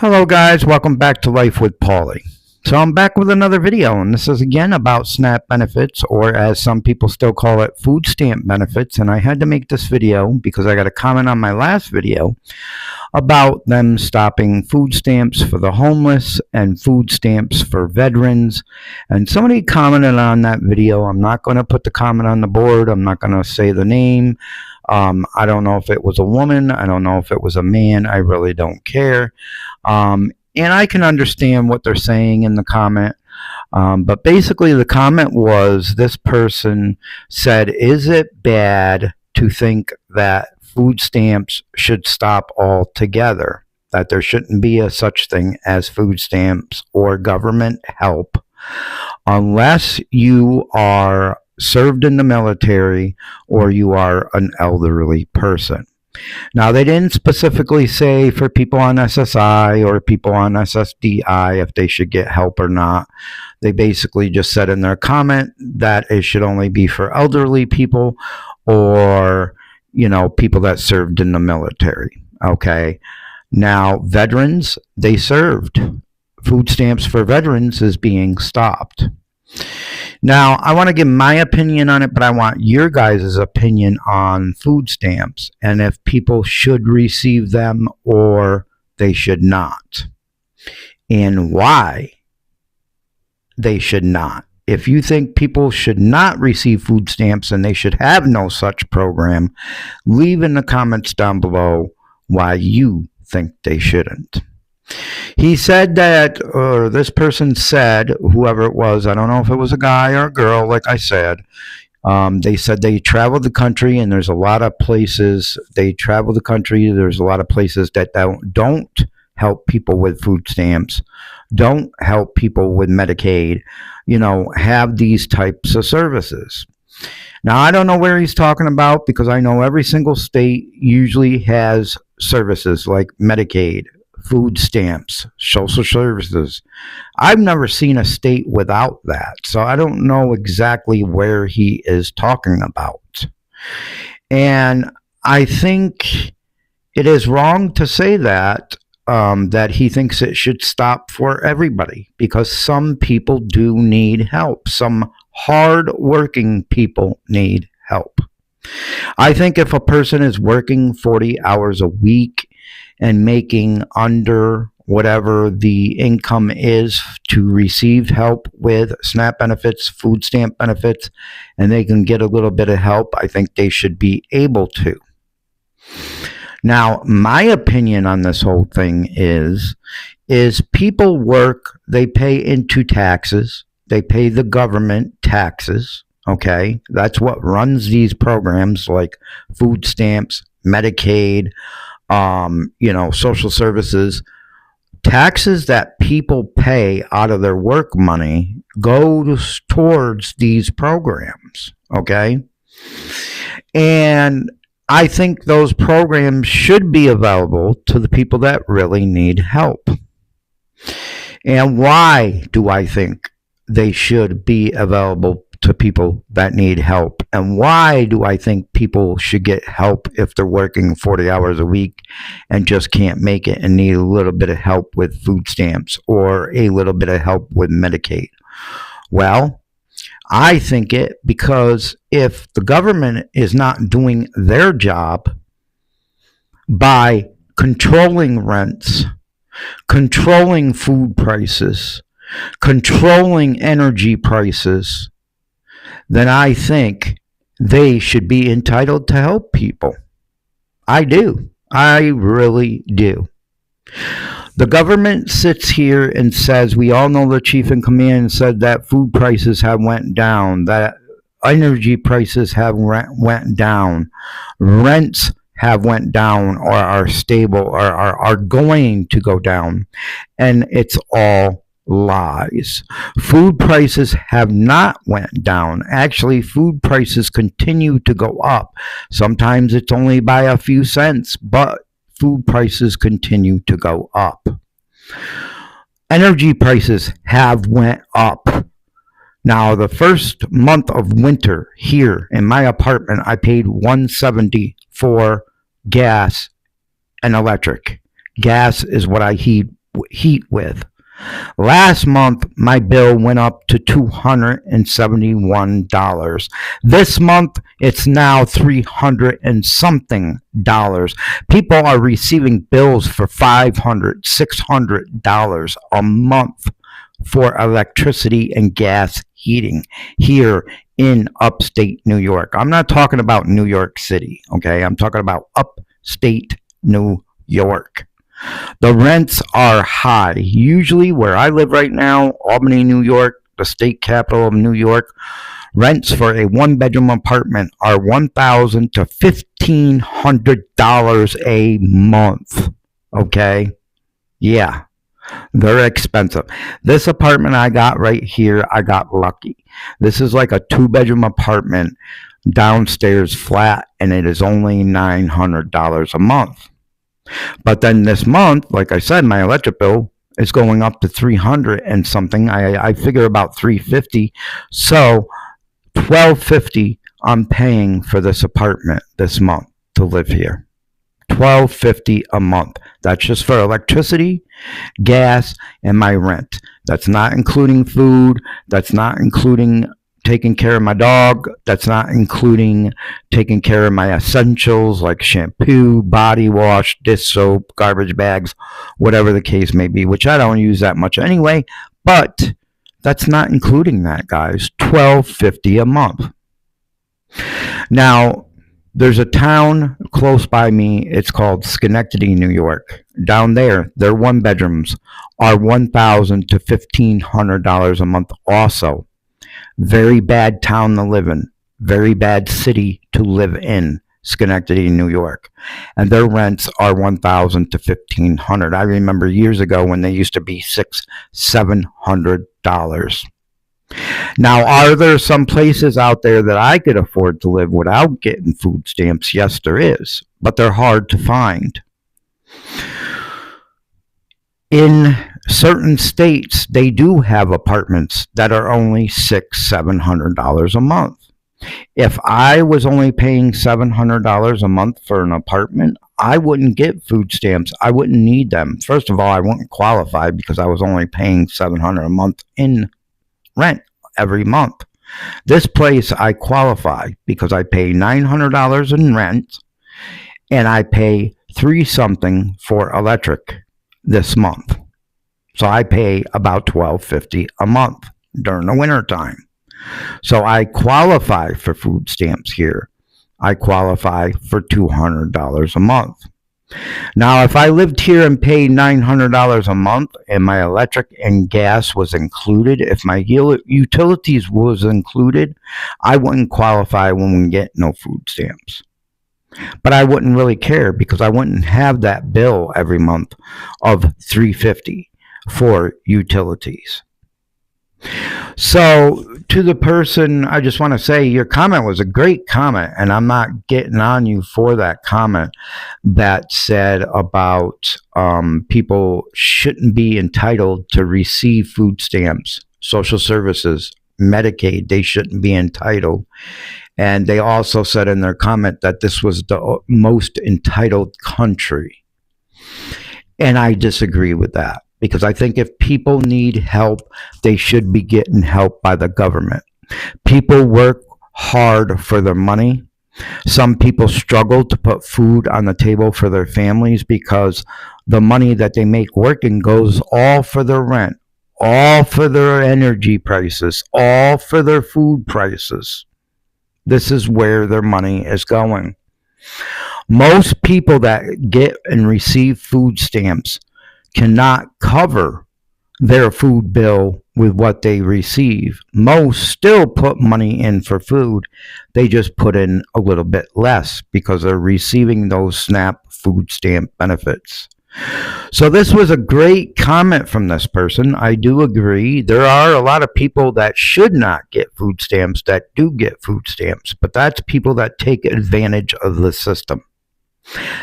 Hello guys, welcome back to Life with Pauly. So I'm back with another video, and this is again about SNAP benefits, or as some people still call it, food stamp benefits. And I had to make this video because I got a comment on my last video about them stopping food stamps for the homeless and food stamps for veterans. And somebody commented on that video. I'm not going to put the comment on the board. I'm not going to say the name. I don't know if it was a woman. I don't know if it was a man. I really don't care. And I can understand what they're saying in the comment. But basically the comment was, this person said, is it bad to think that food stamps should stop altogether? That there shouldn't be a such thing as food stamps or government help unless you are served in the military or you are an elderly person. Now, they didn't specifically say for people on SSI or people on SSDI if they should get help or not. They basically just said in their comment that it should only be for elderly people or, people that served in the military. Okay. Now, veterans, they served. Food stamps for veterans is being stopped. Now, I want to give my opinion on it, but I want your guys' opinion on food stamps and if people should receive them or they should not, and why they should not. If you think people should not receive food stamps and they should have no such program, leave in the comments down below why you think they shouldn't. He said that, or this person said, whoever it was, I don't know if it was a guy or a girl, like I said, they said they traveled the country and there's a lot of places, there's a lot of places that don't help people with food stamps, don't help people with Medicaid, have these types of services. Now, I don't know where he's talking about because I know every single state usually has services like Medicaid, food stamps, social services. I've never seen a state without that, so I don't know exactly where he is talking about. And I think it is wrong to say that he thinks it should stop for everybody, because some people do need help. Some hard-working people need help. I think if a person is working 40 hours a week and making under whatever the income is to receive help with SNAP benefits, food stamp benefits, and they can get a little bit of help, I think they should be able to. Now, my opinion on this whole thing is people work, they pay into taxes, they pay the government taxes, okay? That's what runs these programs like food stamps, Medicaid, social services. Taxes that people pay out of their work money goes towards these programs, okay? And I think those programs should be available to the people that really need help. And why do I think they should be available to people that need help? And why do I think people should get help if they're working 40 hours a week and just can't make it and need a little bit of help with food stamps or a little bit of help with Medicaid? Well, I think it because if the government is not doing their job by controlling rents, controlling food prices, controlling energy prices, then I think they should be entitled to help people. I do. I really do. The government sits here and says, we all know the chief in command said that food prices have went down, that energy prices have went down, rents have went down or are stable or are going to go down, and it's all lies. Food prices have not went down. Actually, food prices continue to go up. Sometimes it's only by a few cents, but food prices continue to go up. Energy prices have went up. Now, the first month of winter here in my apartment, I paid $170 for gas and electric. Gas is what I heat heat with. Last month, my bill went up to $271. This month, it's now $300 and something dollars. People are receiving bills for $500, $600 a month for electricity and gas heating here in upstate New York. I'm not talking about New York City, okay? I'm talking about upstate New York. The rents are high. Usually where I live right now, Albany, New York, the state capital of New York, rents for a one-bedroom apartment are $1,000 to $1,500 a month. Okay? Yeah, they're expensive. This apartment I got right here, I got lucky. This is like a two-bedroom apartment, downstairs flat, and it is only $900 a month. But then this month, like I said, my electric bill is going up to $300 and something. I figure about $350. So $1,250 I'm paying for this apartment this month to live here. $1,250 a month. That's just for electricity, gas, and my rent. That's not including food. That's not including taking care of my dog. That's not including taking care of my essentials like shampoo, body wash, dish soap, garbage bags, whatever the case may be, which I don't use that much anyway. But that's not including that, guys. $1,250 a month. Now, there's a town close by me. It's called Schenectady, New York. Down there, their one bedrooms are $1,000 to $1,500 a month also. Very bad town to live in. Very bad city to live in, Schenectady, New York. And their rents are $1,000 to $1,500. I remember years ago when they used to be $600, $700. Now, are there some places out there that I could afford to live without getting food stamps? Yes, there is. But they're hard to find. In certain states, they do have apartments that are only $600, $700 a month. If I was only paying $700 a month for an apartment, I wouldn't get food stamps. I wouldn't need them. First of all, I wouldn't qualify because I was only paying $700 a month in rent every month. This place, I qualify because I pay $900 in rent and I pay $3 something for electric this month. So I pay about $1,250 a month during the winter time. So I qualify for food stamps here. I qualify for $200 a month. Now, if I lived here and paid $900 a month and my electric and gas was included, if my utilities was included, I wouldn't qualify when we get no food stamps. But I wouldn't really care because I wouldn't have that bill every month of $350 for utilities. So to the person, I just want to say your comment was a great comment, and I'm not getting on you for that comment that said about people shouldn't be entitled to receive food stamps, social services, Medicaid. They shouldn't be entitled. And they also said in their comment that this was the most entitled country. And I disagree with that. Because I think if people need help, they should be getting help by the government. People work hard for their money. Some people struggle to put food on the table for their families because the money that they make working goes all for their rent, all for their energy prices, all for their food prices. This is where their money is going. Most people that get and receive food stamps cannot cover their food bill with what they receive. Most still put money in for food. They just put in a little bit less because they're receiving those SNAP food stamp benefits. So this was a great comment from this person. I do agree. There are a lot of people that should not get food stamps that do get food stamps, but that's people that take advantage of the system.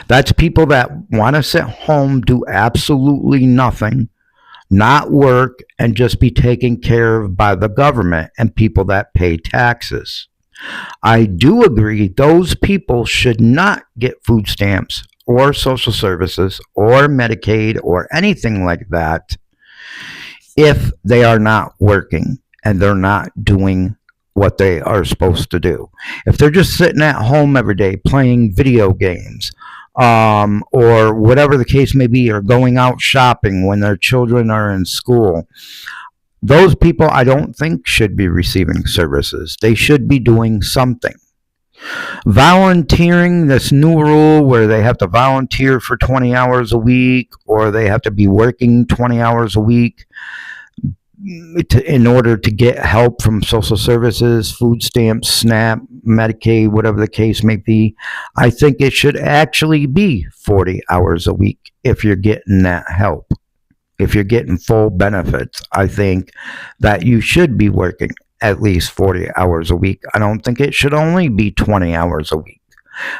That's people that want to sit home, do absolutely nothing, not work, and just be taken care of by the government and people that pay taxes. I do agree those people should not get food stamps or social services or Medicaid or anything like that if they are not working and they're not doing what they are supposed to do. If they're just sitting at home every day playing video games, or whatever the case may be, or going out shopping when their children are in school, those people I don't think should be receiving services. They should be doing something. Volunteering, this new rule where they have to volunteer for 20 hours a week or they have to be working 20 hours a week in order to get help from social services, food stamps, SNAP, Medicaid, whatever the case may be. I think it should actually be 40 hours a week if you're getting that help. If you're getting full benefits, I think that you should be working at least 40 hours a week. I don't think it should only be 20 hours a week.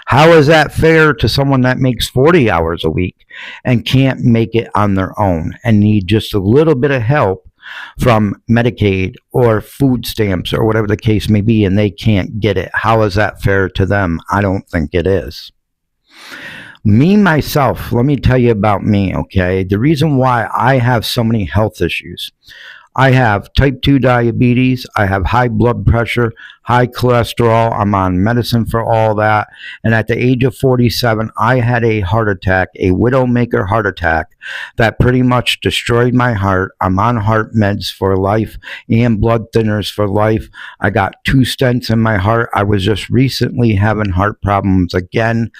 How is that fair to someone that makes 40 hours a week and can't make it on their own and need just a little bit of help from Medicaid or food stamps or whatever the case may be, and they can't get it? How is that fair to them? I don't think it is. Me, myself, let me tell you about me, okay? The reason why I have so many health issues. I have type 2 diabetes, I have high blood pressure, high cholesterol, I'm on medicine for all that, and at the age of 47, I had a heart attack, a widowmaker heart attack, that pretty much destroyed my heart. I'm on heart meds for life and blood thinners for life. I got 2 stents in my heart. I was just recently having heart problems again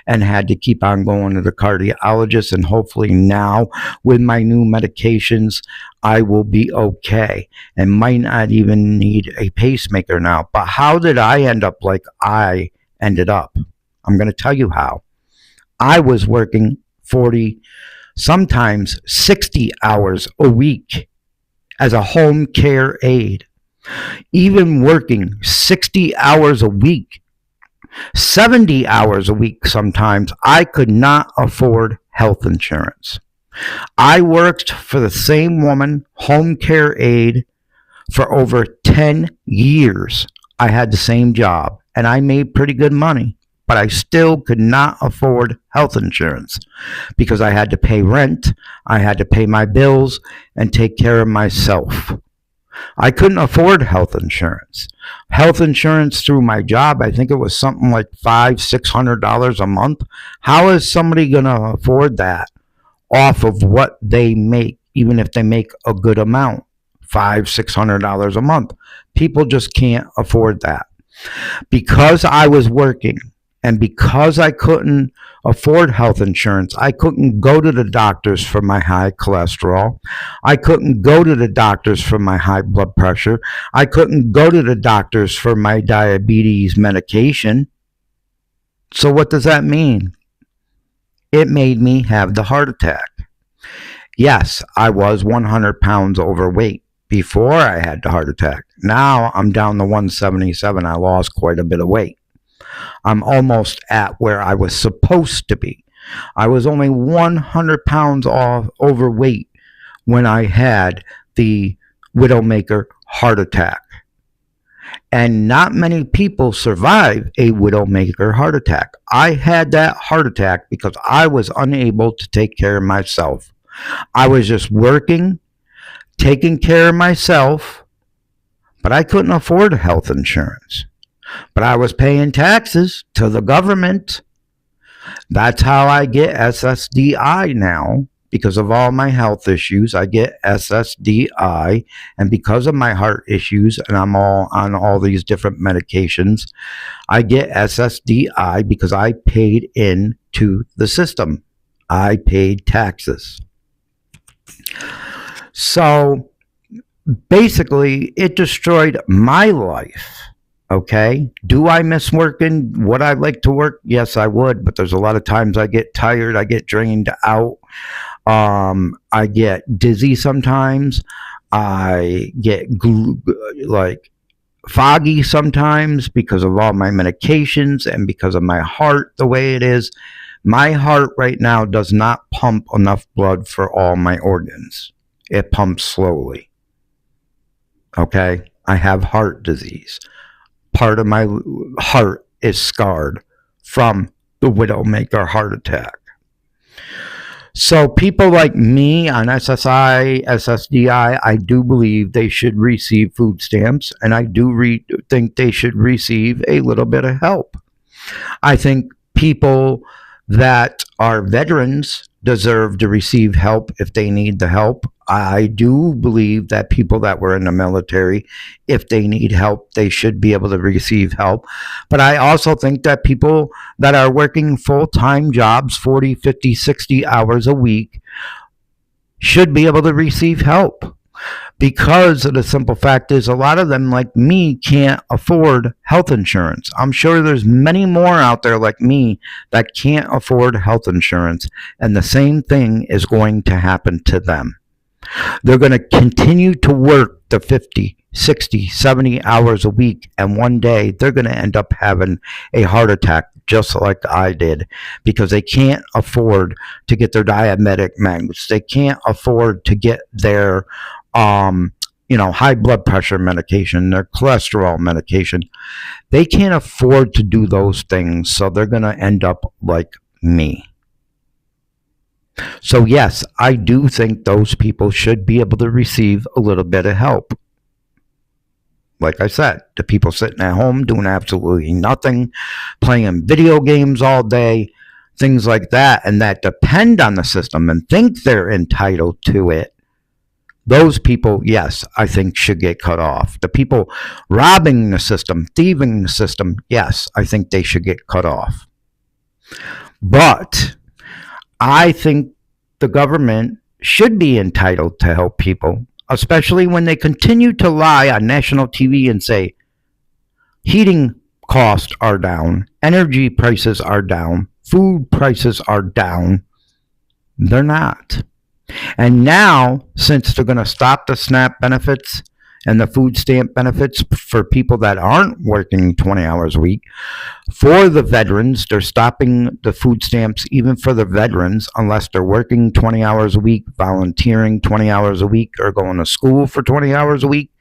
and had to keep on going to the cardiologist, and hopefully now with my new medications, I will be okay and might not even need a pacemaker now. But how did I end up like I ended up? I'm going to tell you how. I was working 40, sometimes 60 hours a week as a home care aide. Even working 60 hours a week, 70 hours a week sometimes, I could not afford health insurance. I worked for the same woman, home care aide, for over 10 years. I had the same job and I made pretty good money, but I still could not afford health insurance because I had to pay rent, I had to pay my bills, and take care of myself. I couldn't afford health insurance. Health insurance through my job, I think it was something like $500-600 a month. How is somebody going to afford that off of what they make, even if they make a good amount? $500-600 a month. People just can't afford that. Because I was working and because I couldn't afford health insurance, I couldn't go to the doctors for my high cholesterol. I couldn't go to the doctors for my high blood pressure. I couldn't go to the doctors for my diabetes medication. So what does that mean? It made me have the heart attack. Yes, I was 100 pounds overweight before I had the heart attack. Now I'm down to 177. I lost quite a bit of weight. I'm almost at where I was supposed to be. I was only 100 pounds overweight when I had the widowmaker heart attack. And not many people survive a widowmaker heart attack. I had that heart attack because I was unable to take care of myself. I was just working, taking care of myself, but I couldn't afford health insurance. But I was paying taxes to the government. That's how I get SSDI now. Because of all my health issues, I get SSDI. And because of my heart issues, and I'm all on all these different medications, I get SSDI because I paid into the system. I paid taxes. So basically, it destroyed my life. Okay. Do I miss working? Would I like to work? Yes, I would. But there's a lot of times I get tired. I get drained out. I get dizzy sometimes. I get foggy sometimes because of all my medications and because of my heart the way it is. My heart right now does not pump enough blood for all my organs. It pumps slowly. Okay. I have heart disease. Part of my heart is scarred from the widowmaker heart attack. So people like me on SSI, SSDI, I do believe they should receive food stamps, and I do think they should receive a little bit of help. I think people that are veterans deserve to receive help if they need the help. I do believe that people that were in the military, if they need help, they should be able to receive help. But I also think that people that are working full-time jobs, 40, 50, 60 hours a week, should be able to receive help. Because the simple fact is, a lot of them, like me, can't afford health insurance. I'm sure there's many more out there like me that can't afford health insurance, and the same thing is going to happen to them. They're going to continue to work the 50, 60, 70 hours a week, and one day they're going to end up having a heart attack just like I did, because they can't afford to get their diabetic meds. They can't afford to get their high blood pressure medication, their cholesterol medication. They can't afford to do those things, so they're going to end up like me. So yes, I do think those people should be able to receive a little bit of help. Like I said, the people sitting at home doing absolutely nothing, playing video games all day, things like that, and that depend on the system and think they're entitled to it, those people, yes, I think should get cut off. The people robbing the system, thieving the system, yes, I think they should get cut off. But I think the government should be entitled to help people, especially when they continue to lie on national TV and say heating costs are down, energy prices are down, food prices are down. They're not. And now, since they're going to stop the SNAP benefits and the food stamp benefits for people that aren't working 20 hours a week, for the veterans, they're stopping the food stamps even for the veterans unless they're working 20 hours a week, volunteering 20 hours a week, or going to school for 20 hours a week.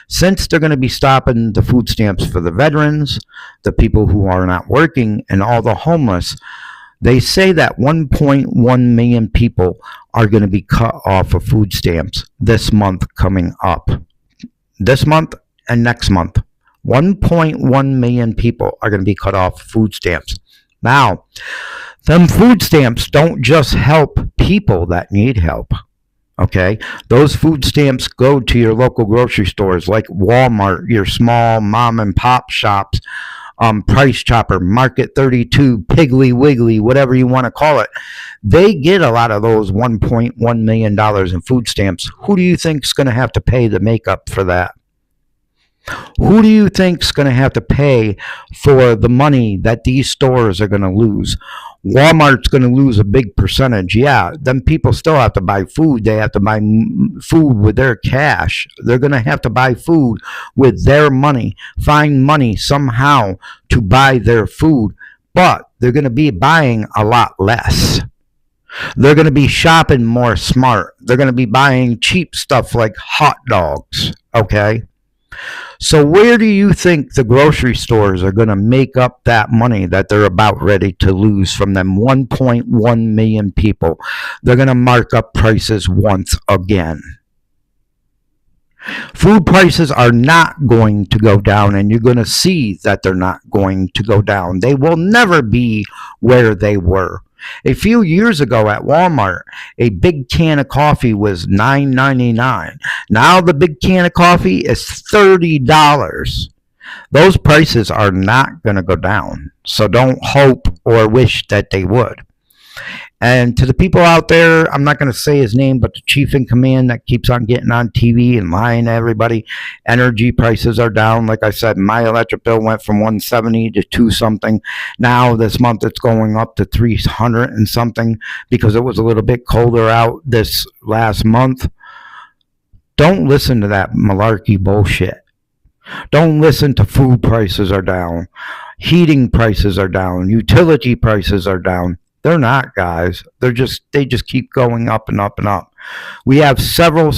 Since they're going to be stopping the food stamps for the veterans, the people who are not working, and all the homeless, they say that 1.1 million people are going to be cut off of food stamps this month coming up. This month and next month. 1.1 million people are going to be cut off food stamps. Now, them food stamps don't just help people that need help. Okay? Those food stamps go to your local grocery stores like Walmart, your small mom and pop shops, Price Chopper, Market 32, Piggly Wiggly, whatever you want to call it. They get a lot of those $1.1 million in food stamps. Who do you think is going to have to pay the makeup for that? Who do you think is going to have to pay for the money that these stores are going to lose? Walmart's going to lose a big percentage. Yeah, then people still have to buy food. They have to buy food with their cash. They're going to have to buy food with their money, find money somehow to buy their food, but they're going to be buying a lot less. They're going to be shopping more smart. They're going to be buying cheap stuff like hot dogs, okay? So where do you think the grocery stores are going to make up that money that they're about ready to lose from them 1.1 million people? They're going to mark up prices once again. Food prices are not going to go down, and you're going to see that they're not going to go down. They will never be where they were. A few years ago at Walmart, a big can of coffee was $9.99. Now the big can of coffee is $30. Those prices are not going to go down. So don't hope or wish that they would. And to the people out there, I'm not going to say his name, but the chief in command that keeps on getting on TV and lying to everybody, energy prices are down. Like I said, my electric bill went from $170 to $2 something. Now this month it's going up to $300 and something because it was a little bit colder out this last month. Don't listen to that malarkey bullshit. Don't listen to food prices are down. Heating prices are down. Utility prices are down. They're not, guys. They just keep going up and up and up. We have several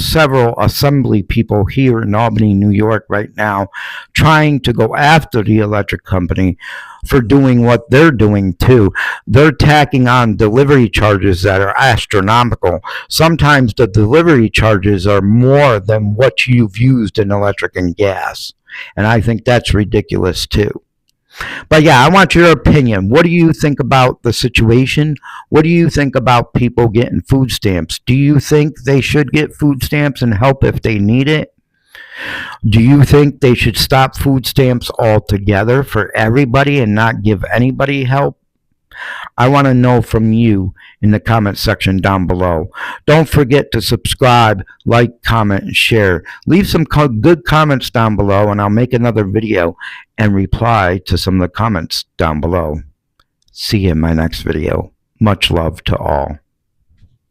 assembly people here in Albany, New York right now trying to go after the electric company for doing what they're doing too. They're tacking on delivery charges that are astronomical. Sometimes the delivery charges are more than what you've used in electric and gas. And I think that's ridiculous too. But yeah, I want your opinion. What do you think about the situation? What do you think about people getting food stamps? Do you think they should get food stamps and help if they need it? Do you think they should stop food stamps altogether for everybody and not give anybody help? I want to know from you in the comment section down below. Don't forget to subscribe, like, comment, and share. Leave some good comments down below, and I'll make another video and reply to some of the comments down below. See you in my next video. Much love to all.